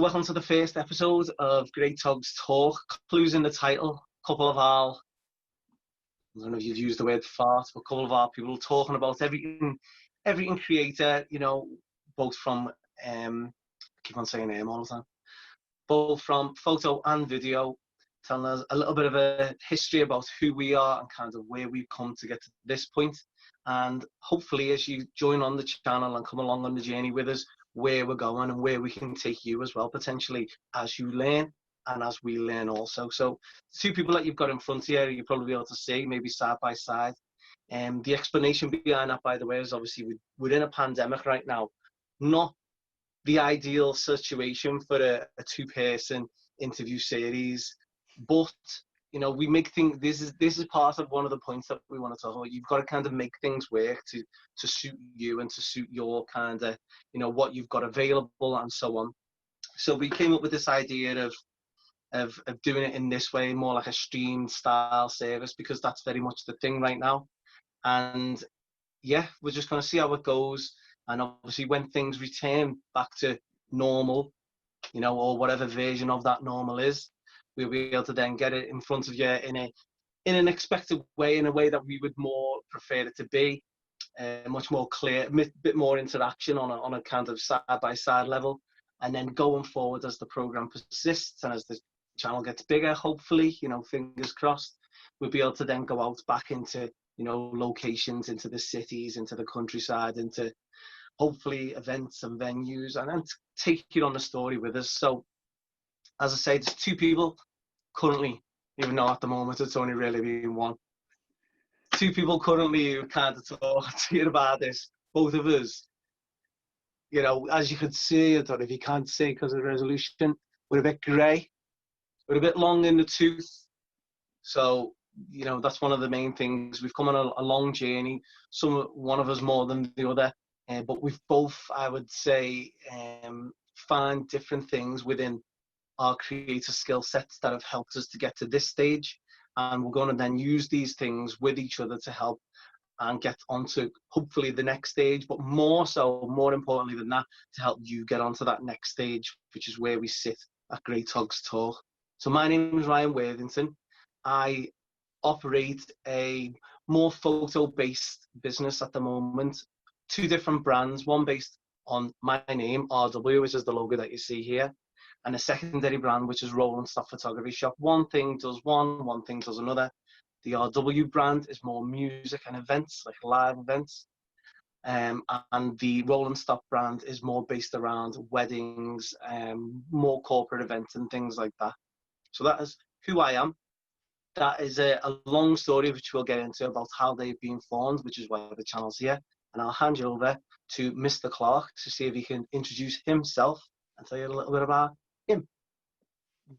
So welcome to the first episode of Great Togs Talk. Clues in the title. A couple of our, I don't know if you've used the word fart, but a couple of our people talking about everything creator, you know, both from, I keep on saying name all the time, both from photo and video, telling us a little bit of a history about who we are and kind of where we've come to get to this point. And hopefully as you join on the channel and come along on the journey with us, where we're going and where we can take you as well, potentially, as you learn and as we learn also. So two people that you've got in front here, you'll probably be able to see, maybe side by side. The explanation behind that, by the way, is obviously we're in a pandemic right now. Not the ideal situation for a two-person interview series, but you know, we make things, this is part of one of the points that we want to talk about. You've got to kind of make things work to suit you and to suit your kind of, you know, what you've got available and so on. So we came up with this idea of doing it in this way, more like a stream style service, because that's very much the thing right now. And yeah, we're just going to see how it goes. And obviously when things return back to normal, you know, or whatever version of that normal is, we'll be able to then get it in front of you in an expected way, in a way that we would more prefer it to be, much more clear, a bit more interaction on a kind of side-by-side level. And then going forward, as the program persists and as the channel gets bigger, hopefully, you know, fingers crossed, we'll be able to then go out back into, you know, locations, into the cities, into the countryside, into hopefully events and venues, and then take you on the story with us. So as I say, there's two people currently, even though at the moment it's only really been one. Two people currently who kind of talk to you about this. Both of us, you know, as you can see, I don't know if you can't see because of the resolution, we're a bit grey. We're a bit long in the tooth. So, you know, that's one of the main things. We've come on a long journey, one of us more than the other, but we've both, I would say, find different things within our creative skill sets that have helped us to get to this stage, and we're going to then use these things with each other to help and get onto hopefully the next stage, but more importantly than that, to help you get onto that next stage, which is where we sit at Great Togs Talk. So my name is Ryan Worthington. I operate a more photo-based business at the moment. Two different brands, one based on my name, RW, which is the logo that you see here, and a secondary brand, which is Roll and Stop Photography Shop. One thing does one thing does another. The RW brand is more music and events, like live events. And the Roll and Stop brand is more based around weddings, more corporate events and things like that. So that is who I am. That is a long story, which we'll get into, about how they've been formed, which is why the channel's here. And I'll hand you over to Mr. Clark to see if he can introduce himself and tell you a little bit about him.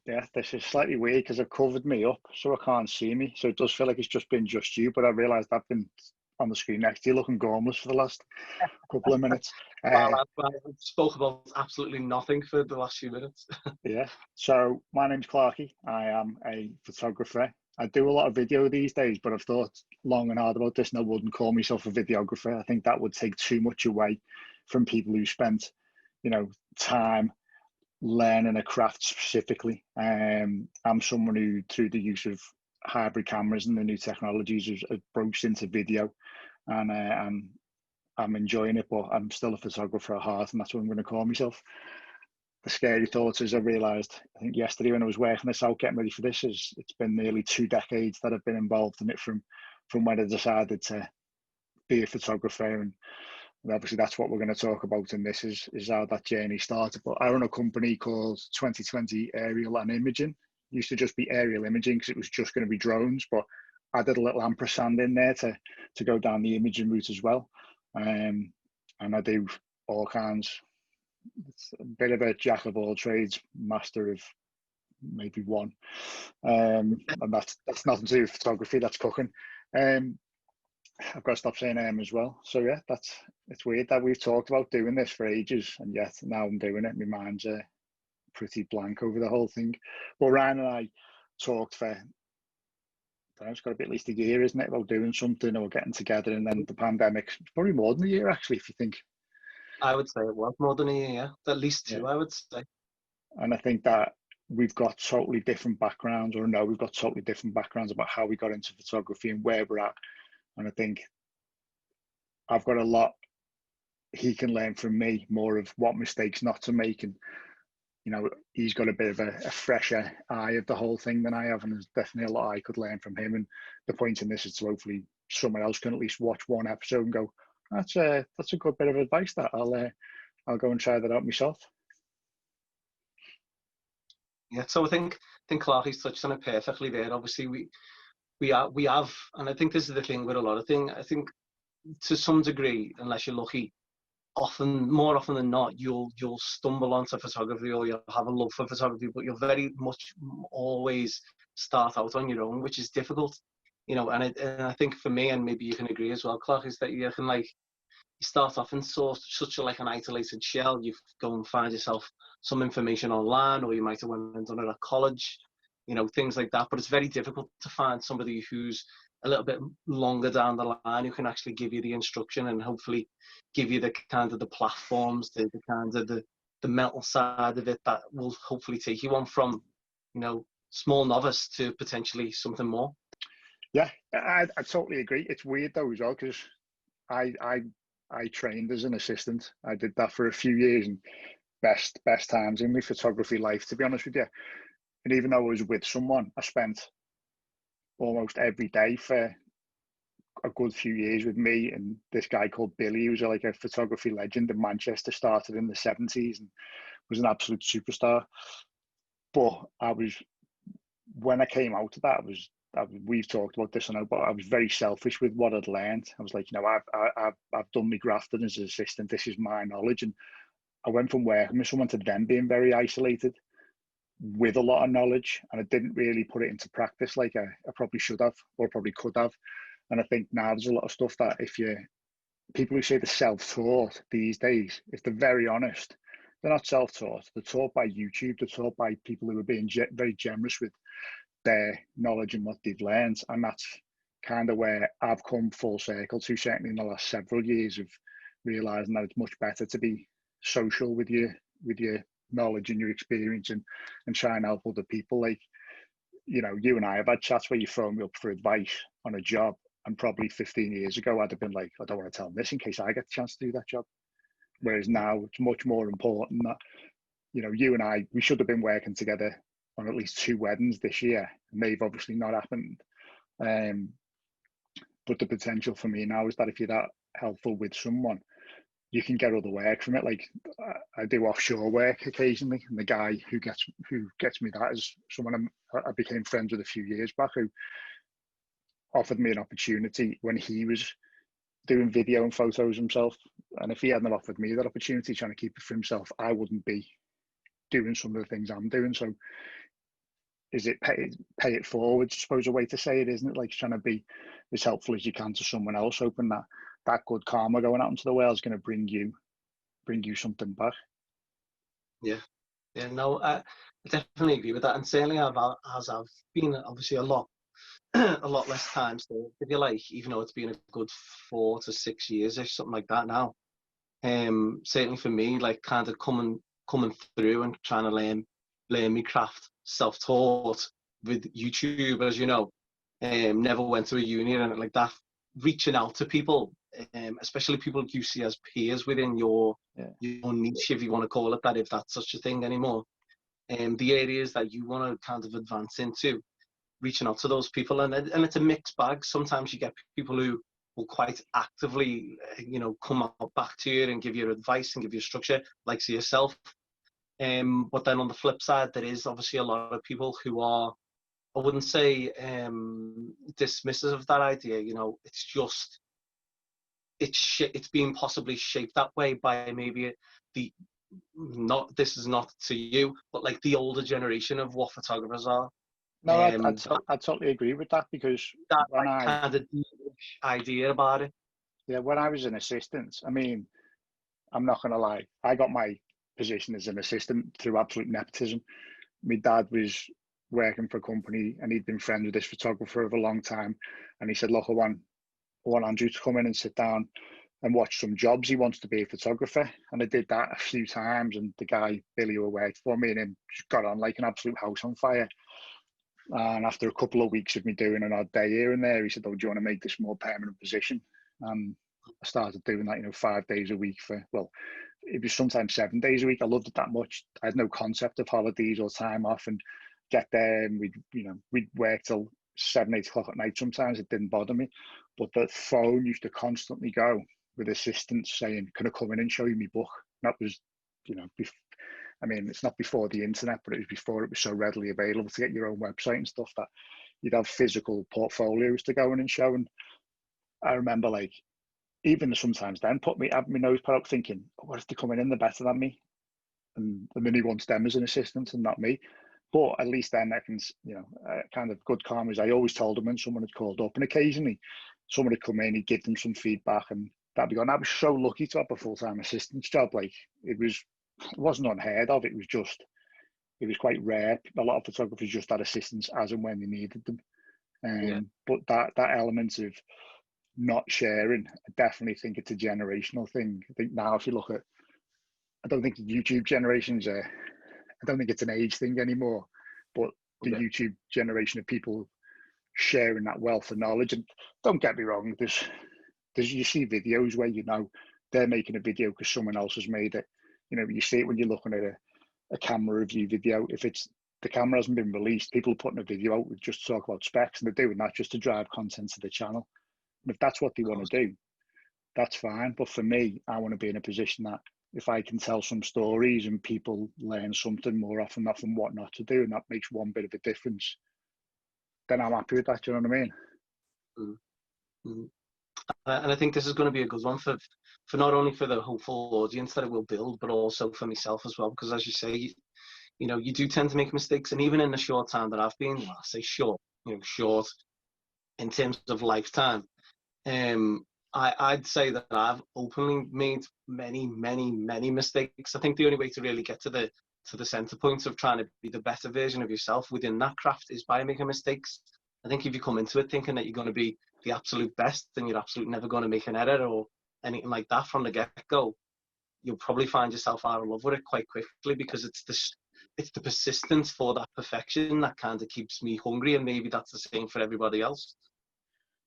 Yeah, this is slightly weird because I've covered me up so I can't see me. So it does feel like it's just been just you, but I realised I've been on the screen next to you looking gormless for the last couple of minutes. Well, I spoke about absolutely nothing for the last few minutes. Yeah, so my name's Clarky. I am a photographer. I do a lot of video these days, but I've thought long and hard about this, and I wouldn't call myself a videographer. I think that would take too much away from people who spent, you know, time learning a craft specifically. I'm someone who, through the use of hybrid cameras and the new technologies, has broached into video, and I'm enjoying it, but I'm still a photographer at heart, and that's what I'm going to call myself. The scary thought is, I realised, I think yesterday when I was working this out, getting ready for this, is it's been nearly 2 decades that I've been involved in it, from when I decided to be a photographer. And obviously that's what we're going to talk about, and this is how that journey started. But I run a company called 2020 Aerial and Imaging. It used to just be aerial imaging because it was just going to be drones, but I did a little ampersand in there to go down the imaging route as well. And I do all kinds. It's a bit of a jack of all trades, master of maybe one. And that's nothing to do with photography, that's cooking. I've got to stop saying as well. So yeah, it's weird that we've talked about doing this for ages, and yet now I'm doing it. My mind's pretty blank over the whole thing. But Ryan and I talked for, I don't know, it's got to be at least a year, isn't it, about doing something or getting together, and then the pandemic, probably more than a year actually, if you think. I would say it was more than a year, at least 2, yeah. I would say. And I think that we've got totally different backgrounds, or no, we've got totally different backgrounds about how we got into photography and where we're at. And I think I've got a lot he can learn from me, more of what mistakes not to make. And, you know, he's got a bit of a fresher eye of the whole thing than I have. And there's definitely a lot I could learn from him. And the point in this is to hopefully someone else can at least watch one episode and go, that's a good bit of advice that I'll go and try that out myself. Yeah, so I think Clarky's touched on it perfectly there. Obviously, we have, and I think this is the thing with a lot of things. I think to some degree, unless you're lucky, more often than not, you'll stumble onto photography, or you'll have a love for photography, but you'll very much always start out on your own, which is difficult, you know. And I think for me, and maybe you can agree as well, Clark, is that you can you start off in such an isolated shell. You go and find yourself some information online, or you might have went and done it at college, you know, things like that. But it's very difficult to find somebody who's a little bit longer down the line who can actually give you the instruction and hopefully give you the kind of the platforms, the kind of the mental side of it that will hopefully take you on from, you know, small novice to potentially something more. Yeah, I totally agree. It's weird though as well, because I trained as an assistant. I did that for a few years, and best times in my photography life, to be honest with you. And even though I was with someone, I spent almost every day for a good few years with me and this guy called Billy, who's like a photography legend in Manchester, started in the 70s and was an absolute superstar. But when I came out of that, we've talked about this, I know, but I was very selfish with what I'd learned. I was like, you know, I've done my grafting as an assistant. This is my knowledge. And I went from working with someone to them being very isolated with a lot of knowledge, and I didn't really put it into practice like I probably should have, or probably could have. And I think now there's a lot of stuff that people who say they're self-taught these days, if they're very honest, they're not self-taught. They're taught by YouTube. They're taught by people who are being very generous with their knowledge and what they've learned. And that's kind of where I've come full circle to, certainly in the last several years, of realizing that it's much better to be social with your knowledge and your experience, and try and help other people. Like, you know, you and I have had chats where you phone me up for advice on a job, and probably 15 years ago I'd have been like, I don't want to tell them this in case I get the chance to do that job. Whereas now it's much more important that, you know, you and I, we should have been working together on at least 2 weddings this year, and they've obviously not happened. But the potential for me now is that if you're that helpful with someone, you can get other work from it. Like, I do offshore work occasionally, and the guy who gets me that is someone I became friends with a few years back, who offered me an opportunity when he was doing video and photos himself. And if he hadn't offered me that opportunity, trying to keep it for himself, I wouldn't be doing some of the things I'm doing. So is it pay it forward, I suppose, a way to say it, isn't it? Like, trying to be as helpful as you can to someone else, hoping that good karma going out into the world is going to bring you something back. Yeah, no, I definitely agree with that. And certainly I've been obviously a lot less time still, if you like, even though it's been a good 4 to 6 years or something like that now. Certainly for me, like, kind of coming through and trying to learn my craft self-taught with YouTube, as you know. Never went to a uni and like that. Reaching out to people, especially people you see as peers within your niche, if you want to call it that, if that's such a thing anymore. The areas that you want to kind of advance into, reaching out to those people, and it's a mixed bag. Sometimes you get people who will quite actively, you know, come up back to you and give you advice and give you structure, like to yourself. But then on the flip side, there is obviously a lot of people who are, I wouldn't say dismissive of that idea. You know, it's just it's being possibly shaped that way by maybe this is not to you, but like the older generation of what photographers are. No, I totally agree with that, because that when kind of idea about it. Yeah, when I was an assistant, I mean, I'm not going to lie, I got my position as an assistant through absolute nepotism. My dad was working for a company, and he'd been friends with this photographer for a long time, and he said, look, I want Andrew to come in and sit down and watch some jobs. He wants to be a photographer, and I did that a few times, and the guy Billy who worked for me and him just got on like an absolute house on fire. And after a couple of weeks of me doing an odd day here and there, he said, "Oh, do you want to make this more permanent position?" And I started doing that, 5 days a week for, well, it was sometimes 7 days a week. I loved it that much. I had no concept of holidays or time off, and get there and we'd work till 7, 8 o'clock at night. Sometimes it didn't bother me, but the phone used to constantly go with assistants saying, "Can I come in and show you my book?" And that was, I mean, it's not before the internet, but it was before it was so readily available to get your own website and stuff, that you'd have physical portfolios to go in and show. And I remember, like, even sometimes then have my nose put up thinking, "Oh, what if they're coming in, they're better than me? And then he wants them as an assistant and not me." But at least then I can, kind of good karma is I always told them when someone had called up, and occasionally someone would come in, he'd give them some feedback, and that'd be gone. I was so lucky to have a full-time assistant's job. Like, it wasn't unheard of. It was quite rare. A lot of photographers just had assistants as and when they needed them. But that element of not sharing, I definitely think it's a generational thing. I think now, if you look at, I don't think the YouTube generation's I don't think it's an age thing anymore, but the YouTube generation of people sharing that wealth of knowledge. And don't get me wrong, there's you see videos where they're making a video because someone else has made it. You see it when you're looking at a camera review video. If the camera hasn't been released, people are putting a video out with just to talk about specs, and they're doing that just to drive content to the channel. And if that's what they want to do, that's fine. But for me, I want to be in a position that if I can tell some stories and people learn something more often from what not to do, and that makes one bit of a difference, then I'm happy with that. Do you know what I mean? Mm-hmm. And I think this is going to be a good one for not only for the hopeful audience that it will build, but also for myself as well. Because as you say, you do tend to make mistakes, and even in the short time that I've been, well, I say short, short in terms of lifetime, I'd say that I've openly made many, many, many mistakes. I think the only way to really get to the center point of trying to be the better version of yourself within that craft is by making mistakes. I think if you come into it thinking that you're going to be the absolute best, then you're absolutely never going to make an error or anything like that from the get-go, you'll probably find yourself out of love with it quite quickly, because it's the persistence for that perfection that kind of keeps me hungry, and maybe that's the same for everybody else.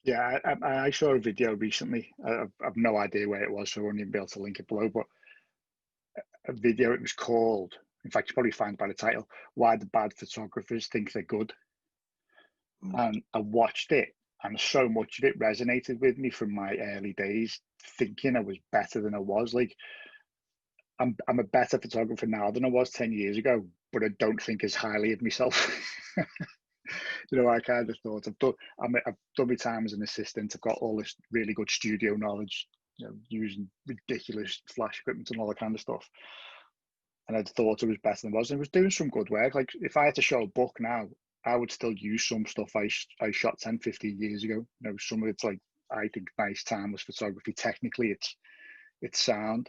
Yeah, I saw a video recently. I've no idea where it was, so I won't even be able to link it below, but a video, it was called, in fact, you probably find by the title, "Why the Bad Photographers Think They're Good." And I watched it, and so much of it resonated with me from my early days, thinking I was better than I was. Like, I'm a better photographer now than I was 10 years ago, but I don't think as highly of myself. I kind of thought I've done my time as an assistant. I've got all this really good studio knowledge, using ridiculous flash equipment and all that kind of stuff. And I'd thought I was better than I was, and I was doing some good work. Like, if I had to show a book now, I would still use some stuff I shot 10, 15 years ago. Some of it's like, I think, nice timeless photography. Technically, it's sound.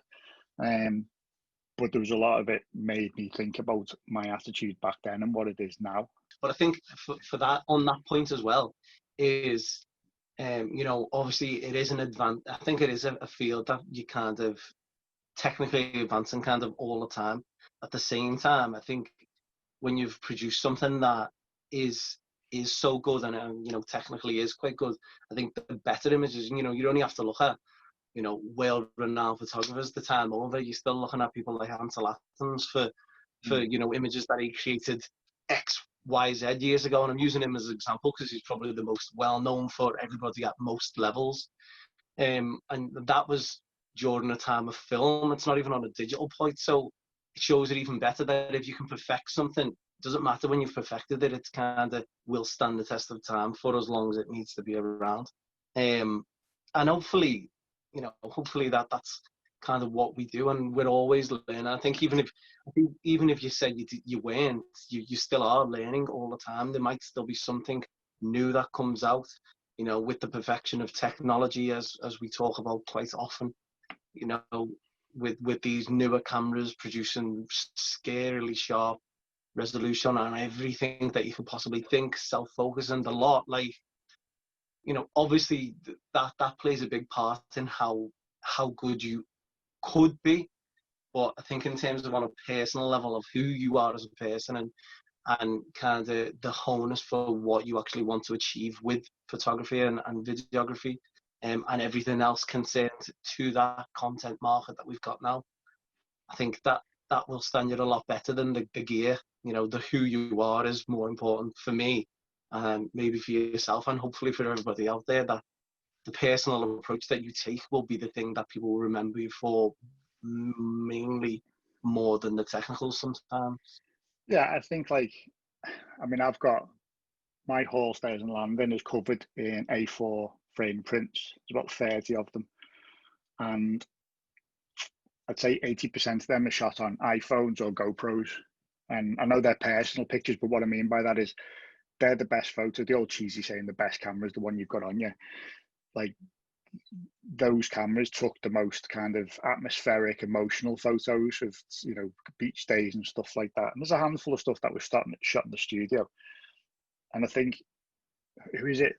But there was a lot of it made me think about my attitude back then and what it is now. But I think for that, on that point as well, is, obviously it is an advance. I think it is a field that you kind of technically advancing kind of all the time. At the same time, I think when you've produced something that is so good and technically is quite good, I think the better images, you don't only have to look at world-renowned photographers the time over. You're still looking at people like Ansel Adams for images that he created X, Y, Z years ago, and I'm using him as an example because he's probably the most well-known for everybody at most levels. And that was during a time of film. It's not even on a digital point, so it shows it even better that if you can perfect something, it doesn't matter when you've perfected it. It's kind of will stand the test of time for as long as it needs to be around. And hopefully, that's kind of what we do, and we're always learning. I think even if you said you weren't, you still are learning all the time. There might still be something new that comes out, with the perfection of technology, as we talk about quite often. With these newer cameras producing scarily sharp resolution on everything that you could possibly think, self-focusing a lot. Like, obviously that plays a big part in how how good you could be. But I think in terms of on a personal level of who you are as a person, and kind of the wholeness for what you actually want to achieve with photography and videography, and everything else concerned to that content market that we've got now, I think that will stand you a lot better than the gear. You know, the who you are is more important for me, and maybe for yourself, and hopefully for everybody out there, that the personal approach that you take will be the thing that people will remember you for, mainly, more than the technical sometimes. Yeah, I think, like, I mean, I've got my whole stairs and landing is covered in A4 frame prints. There's about 30 of them, and I'd say 80% of them are shot on iPhones or GoPros. And I know they're personal pictures, but what I mean by that is they're the best photo. The old cheesy saying, the best camera is the one you've got on you. Like, those cameras took the most kind of atmospheric, emotional photos of, you know, beach days and stuff like that. And there's a handful of stuff that was shot in the studio. And I think, who is it?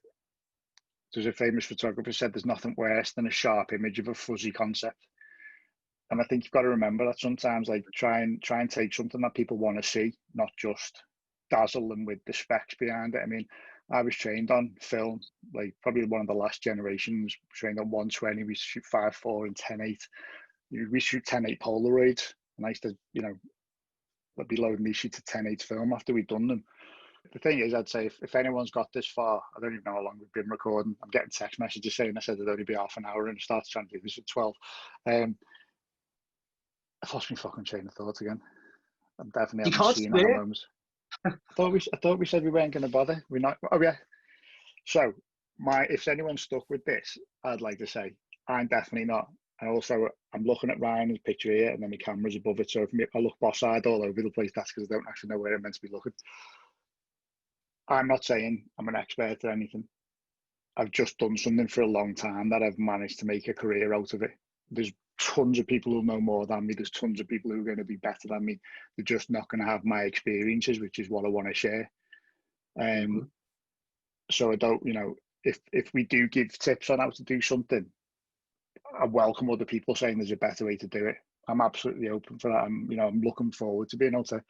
There's a famous photographer said there's nothing worse than a sharp image of a fuzzy concept. And I think you've got to remember that sometimes, like, try and take something that people want to see, not just dazzle them with the specs behind it. I mean, I was trained on film, like probably one of the last generations, trained on 120. We shoot 5.4 and 10.8. We shoot 10.8 Polaroids, and I used to, you know, I'd be loading these sheets of 10.8 film after we'd done them. The thing is, I'd say if anyone's got this far, I don't even know how long we've been recording. I'm getting text messages saying I said it'd only be half an hour, and I started trying to do this at 12. I've lost my fucking train of thought again. I'm definitely having seen at the moment. I thought we said we weren't going to bother. We're not. Oh yeah. So if anyone's stuck with this, I'd like to say I'm definitely not. And also, I'm looking at Ryan's picture here, and then my camera's above it. So if I look boss-eyed all over the place, that's because I don't actually know where I'm meant to be looking. I'm not saying I'm an expert or anything. I've just done something for a long time that I've managed to make a career out of it. There's tons of people who know more than me. There's tons of people who are going to be better than me. They're just not going to have my experiences, which is what I want to share. So I don't, you know, if we do give tips on how to do something, I welcome other people saying there's a better way to do it. I'm absolutely open for that. I'm looking forward to being able to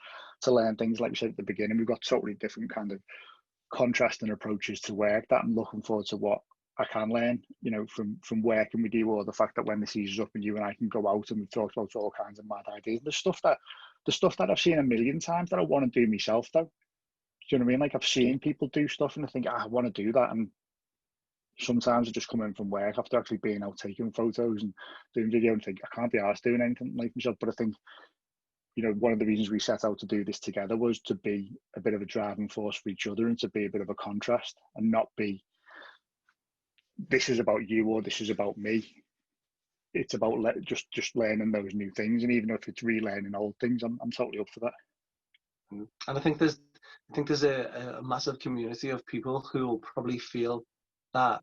learn things. Like we said at the beginning, we've got totally different kind of contrasting approaches to work. That I'm looking forward to what I can learn, you know, from working with you, or the fact that when the season's up and you and I can go out and we've talked about all kinds of mad ideas. The stuff that I've seen a million times that I want to do myself, though. Do you know what I mean? Like, I've seen people do stuff and I think, I want to do that. And sometimes I just come in from work after actually being out taking photos and doing video and think, I can't be arsed doing anything like myself. But I think, you know, one of the reasons we set out to do this together was to be a bit of a driving force for each other and to be a bit of a contrast, and not be, this is about you or this is about me. It's about just learning those new things, and even if it's relearning old things, I'm totally up for that. And I think there's a massive community of people who will probably feel that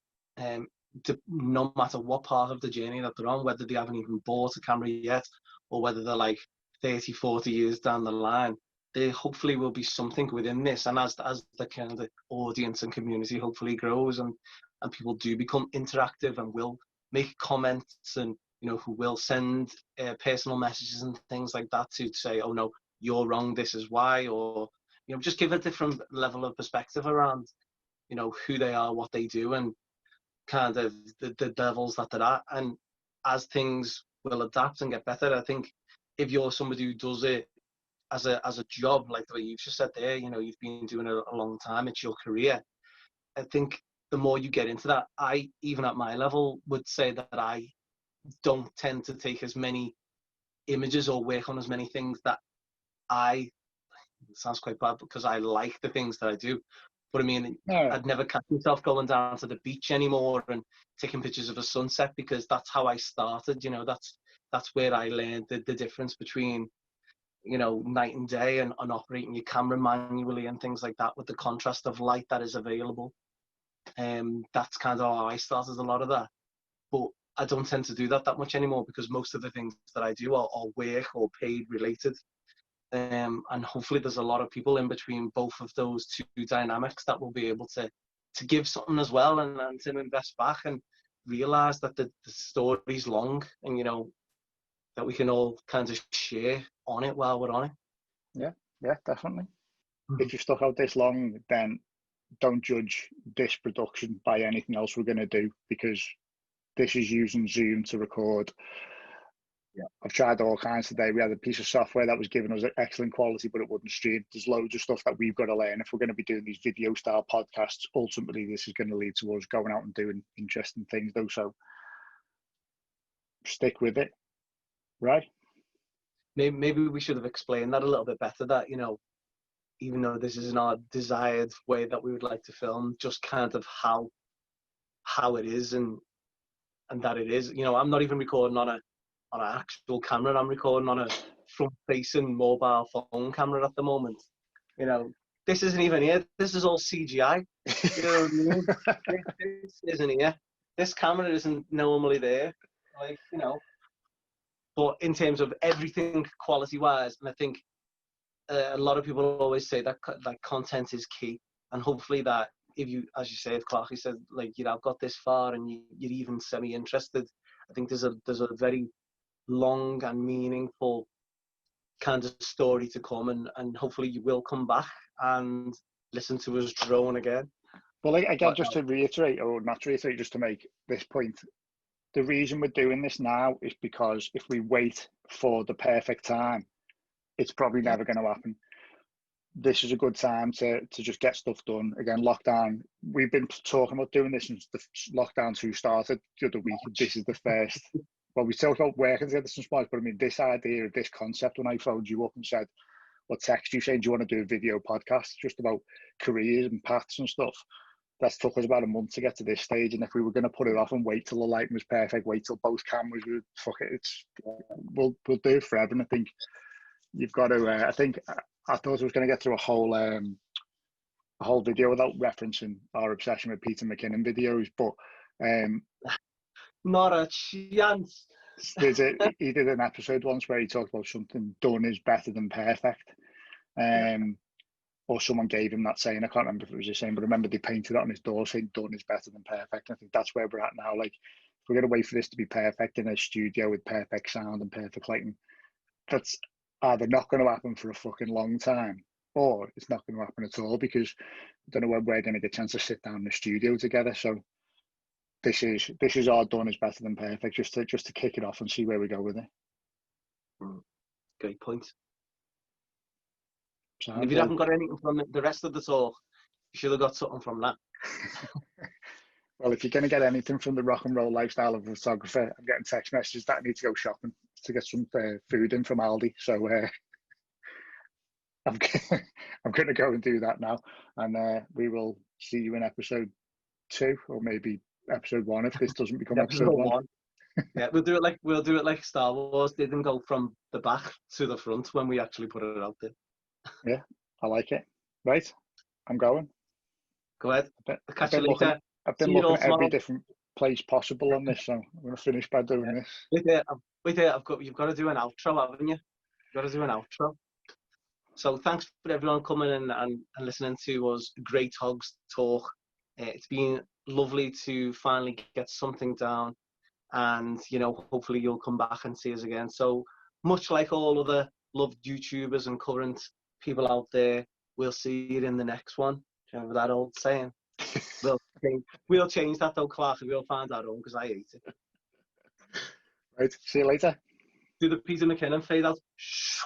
no matter what part of the journey that they're on, whether they haven't even bought a camera yet, or whether they're like 30, 40 years down the line, there hopefully will be something within this. And as the kind of the audience and community hopefully grows, and people do become interactive and will make comments, and, you know, who will send personal messages and things like that to say, oh no, you're wrong, this is why, or, you know, just give a different level of perspective around, you know, who they are, what they do, and kind of the levels that they're at. And as things will adapt and get better, I think if you're somebody who does it as a job, like the way you've just said there, you know, you've been doing it a long time, it's your career, I think the more you get into that, I, even at my level, would say that I don't tend to take as many images or work on as many things that it sounds quite bad because I like the things that I do, but I mean, I'd never catch myself going down to the beach anymore and taking pictures of a sunset, because that's how I started. You know, that's where I learned the difference between, you know, night and day, and operating your camera manually and things like that with the contrast of light that is available. That's kind of how I started a lot of that. But I don't tend to do that much anymore, because most of the things that I do are work or paid related. And hopefully there's a lot of people in between both of those 2 dynamics that will be able to give something as well, and to invest back. And, you know, hopefully, as we grow, we can continue to realise that the story's long, and you know, that we can all kind of share on it while we're on it. Yeah, definitely. If you've stuck out this long, then don't judge this production by anything else we're going to do, because this is using Zoom to record. Yeah. I've tried all kinds today. We had a piece of software that was giving us excellent quality, but it wouldn't stream. There's loads of stuff that we've got to learn. If we're going to be doing these video style podcasts, ultimately this is going to lead to us going out and doing interesting things though. So stick with it, right? Maybe we should have explained that a little bit better, that, you know, even though this isn't our desired way that we would like to film, just kind of how it is, and that it is. You know, I'm not even recording on an actual camera. I'm recording on a front-facing mobile phone camera at the moment. You know, this isn't even here. This is all CGI. You know what I mean? This isn't here. This camera isn't normally there. Like, you know. But in terms of everything quality-wise, and I think a lot of people always say that content is key, and hopefully that if you, as you say, if Clarky said, like, you know, I've got this far and you're even semi-interested, I think there's a very long and meaningful kind of story to come, and hopefully you will come back and listen to us drone again. Well, again, just to reiterate, or not to reiterate, just to make this point, the reason we're doing this now is because if we wait for the perfect time, it's probably never going to happen. This is a good time to just get stuff done. Again, lockdown, we've been talking about doing this since the lockdown 2 started the other week. This is the first. Well, we talked about working together since March, but I mean, this idea, this concept, when I phoned you up and said, or text you saying, do you want to do a video podcast just about careers and paths and stuff? That took us about a month to get to this stage. And if we were going to put it off and wait till the lighting was perfect, wait till both cameras would, fuck it, we'll do it forever. And I think you've got to, I thought I was going to get through a whole video without referencing our obsession with Peter McKinnon videos, but not a chance. He did an episode once where he talked about something done is better than perfect, or someone gave him that saying. I can't remember if it was the same, but I remember they painted it on his door saying done is better than perfect. I think that's where we're at now. Like, if we're going to wait for this to be perfect in a studio with perfect sound and perfect lighting, that's either not going to happen for a fucking long time, or it's not going to happen at all, because I don't know when we're going to get a chance to sit down in the studio together. So this is our done is better than perfect, just to kick it off and see where we go with it. Great point. If you haven't got anything from the rest of the talk, you should have got something from that. Well, if you're going to get anything from the rock and roll lifestyle of a photographer, I'm getting text messages that I need to go shopping to get some food in from Aldi. So I'm going to go and do that now, and we will see you in episode 2, or maybe episode 1 if this doesn't become episode 1. Yeah, we'll do it like Star Wars did and go from the back to the front when we actually put it out there. Yeah, I like it. Right, I'm going. Go ahead. I'll catch you later. I've been looking at every different place possible on this, so I'm going to finish by doing this. Wait there. You've got to do an outro, haven't you? You've got to do an outro. So thanks for everyone coming in and listening to us Great Togs talk. It's been lovely to finally get something down, and you know, hopefully you'll come back and see us again. So much like all other loved YouTubers and current people out there, we'll see you in the next one. Remember that old saying? We'll change that though, Clark, and we'll find our own, because I hate it. Right, see you later. Do the Peter McKinnon fade out. Shh.